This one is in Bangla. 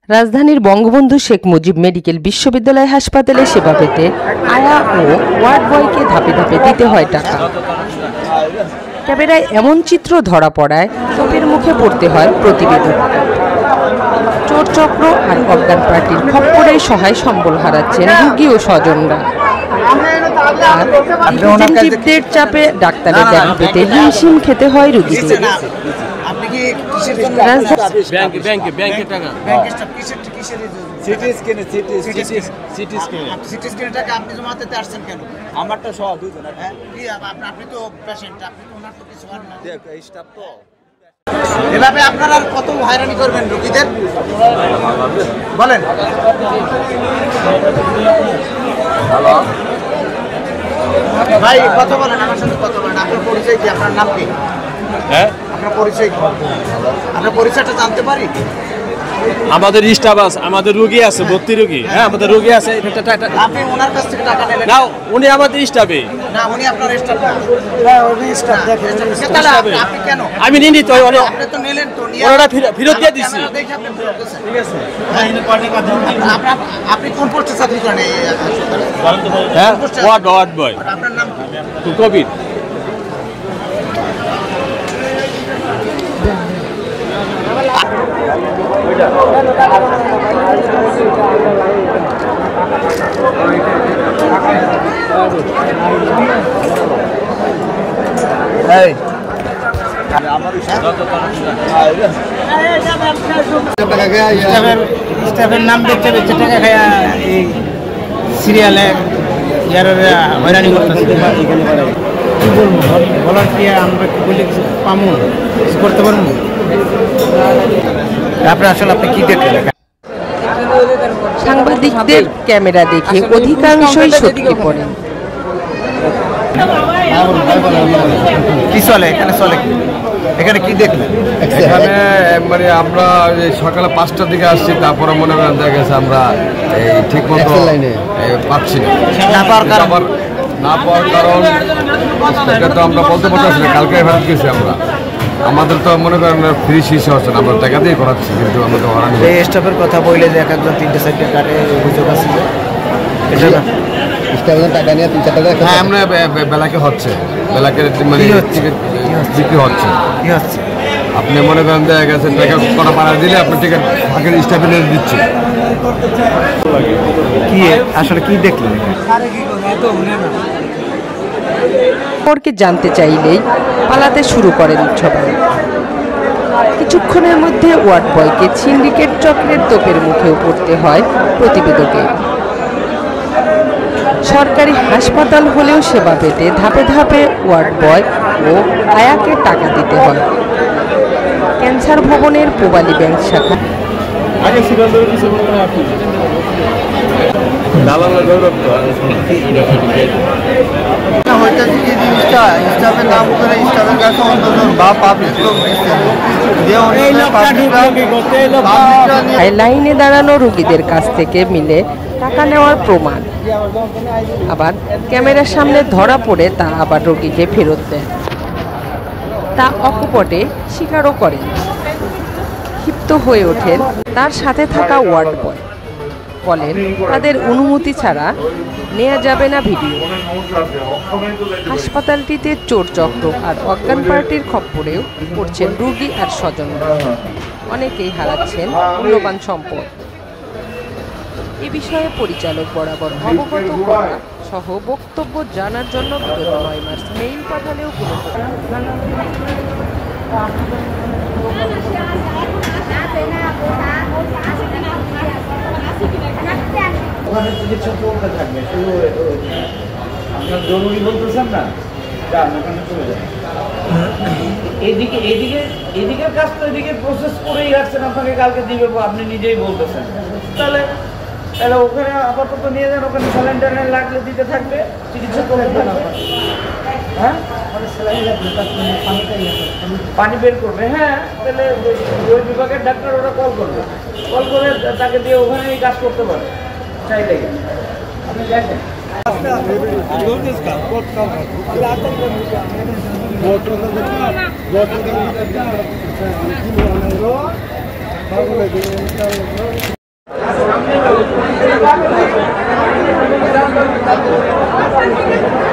রাজধানীর বঙ্গবন্ধু শেখ মুজিব মেডিকেল বিশ্ববিদ্যালয় হাসপাতালে সেবা পেতে আয়া ও ওয়ার্ড বয়কে ধাপে ধাপে দিতে হয় টাকা। ক্যামেরায় এমন চিত্র ধরা পড়ায় তোপের মুখে পড়তে হয় প্রতিবেদক। চোর চক্র আর অজ্ঞান পার্টির খপ্পরে সহায় সম্বল হারাচ্ছেন রোগী ও স্বজনরা। রিপ্রেজেন্টেটিভদের চাপে ডাক্তারের দেখা পেতে হিমশিম খেতে হয় রোগীদের। এভাবে আপনারা কত হয়রানি করবেন রোগীদের বলেন। ভাই কথা বলেন, আমার সাথে কথা বলেন। আপনার পরিচয় কি? আপনার নাম কি? হ্যাঁ, আপনার পরিচয় কি? আপনার পরিচয়টা জানতে পারি? আমাদের স্টাফ আছে, আমাদের রোগী আছে, ভর্তি রোগী। হ্যাঁ, আমাদের রোগী আছে। আপনি ওনার কাছ থেকে টাকা নেবেন না? উনি আমাদের স্টাফে না, উনি আপনার স্টাফ না। উনি স্টাফ। আপনি কেন? আমি নিনি তো, আপনি তো নিলেন তো, নিয়ে ওনারা ফেরত দিয়ে দিছি। দেখে আপনি ফেরত দিয়েছেন, ঠিক আছে? আপনি কোন পোস্টে চাকরি করেন এই হাসপাতালে? হ্যাঁ, ওয়ার্ড বয়। আপনার নাম কি? কবির। স্টাফের নাম বেচে বেচে টাকা খায়া এই সিরিয়ালে হয়রানি করতেছে। কি বলবো বলার কি, আমরা কি বলে কিছু পামু, কিছু করতে পারবো? তারপরে আসলে আপনি কি দেখলেন? সাংবাদিকদের ক্যামেরা দেখে অধিকাংশই সটকে পড়েন। কি চলে এখানে? চলে কি এখানে? কি দেখলেন এখানে? মানে আমরা সকালে 5টার দিকে আসছি, তারপরে মনে করেন দেখা গেছে আমরা এই ঠিক মতো পাচ্ছি না পাওয়ার কারণ এটা তো আমরা বলতে পারছি না। কালকে এবার গেছি আমরা, আমাদের তো মনে করেন ফ্রি শিশু হচ্ছে না, আমরা টাকা দিয়ে করাচ্ছি, কিন্তু আমরা তো হরানি। এই স্টাফের কথা বললে যে এক একজন 3-4টা কাটে অভিযোগ আছে। টাকা নিয়ে 3-4 টাকা। হ্যাঁ, আমরা বেলাকে হচ্ছে, বেলাকে মানে বিক্রি হচ্ছে। কি হচ্ছে? আপনি মনে করেন দেখা গেছে টাকা কটা পাড়া দিলে আপনি টিকিট ফাঁকের স্টাফে নিয়ে দিচ্ছে। কি আসলে কি দেখলেন? সম্পর্কে জানতে চাইলেই পালাতে শুরু করেন সবাই। কিছুক্ষণের মধ্যে ওয়ার্ড বয়কে সিন্ডিকেট চক্রের তোপের মুখেও পড়তে হয় প্রতিবেদকে। সরকারি হাসপাতাল হলেও সেবা পেতে ধাপে ধাপে ওয়ার্ড বয় ও আয়াকে টাকা দিতে হয়। ক্যান্সার ভবনের পূবালী ব্যাংক শাখা লাইনে দাঁড়ানো রোগীদের কাছ থেকে মিলে টাকা নেওয়ার প্রমাণ, আবার ক্যামেরার সামনে ধরা পড়ে তা আবার রোগীকে ফেরত দেন। তা অকপটে স্বীকারও করেন। ক্ষিপ্ত হয়ে ওঠেন তার সাথে থাকা ওয়ার্ড বয়, বলেন তাদের অনুমতি ছাড়া নেওয়া যাবে না ভিডিও। হাসপাতালটিতে চোর চক্র আর অজ্ঞান পার্টির খপ্পরেও পড়ছেন রোগী আর স্বজনরা। অনেকেই হারাচ্ছেন মূল্যবান সম্পদ। এ বিষয়ে পরিচালক বরাবর অবগত করা সহ বক্তব্য জানার জন্য বিগত 9 মার্চ মেইল পাঠালেও কোনো চিকিৎসা চলতে থাকবে। আপনার জরুরি বলতেছেন না, এদিকের কাজ তো এদিকে প্রসেস করেই রাখছেন, আপনাকে কালকে দিবে আপনি নিজেই বলতেছেন। তাহলে ওখানে আপাতত নিয়ে যান, ওখানে স্যালাইন ট্যালাইন লাগলে দিতে থাকবে, চিকিৎসা করে দেন। হ্যাঁ, পানি বের করবে। হ্যাঁ, তাহলে ওই বিভাগের ডাক্তার ওরা কল করবে, কল করে তাকে দিয়ে ওখানেই কাজ করতে পারে চাইলে। আপনি দেখেন Thank you.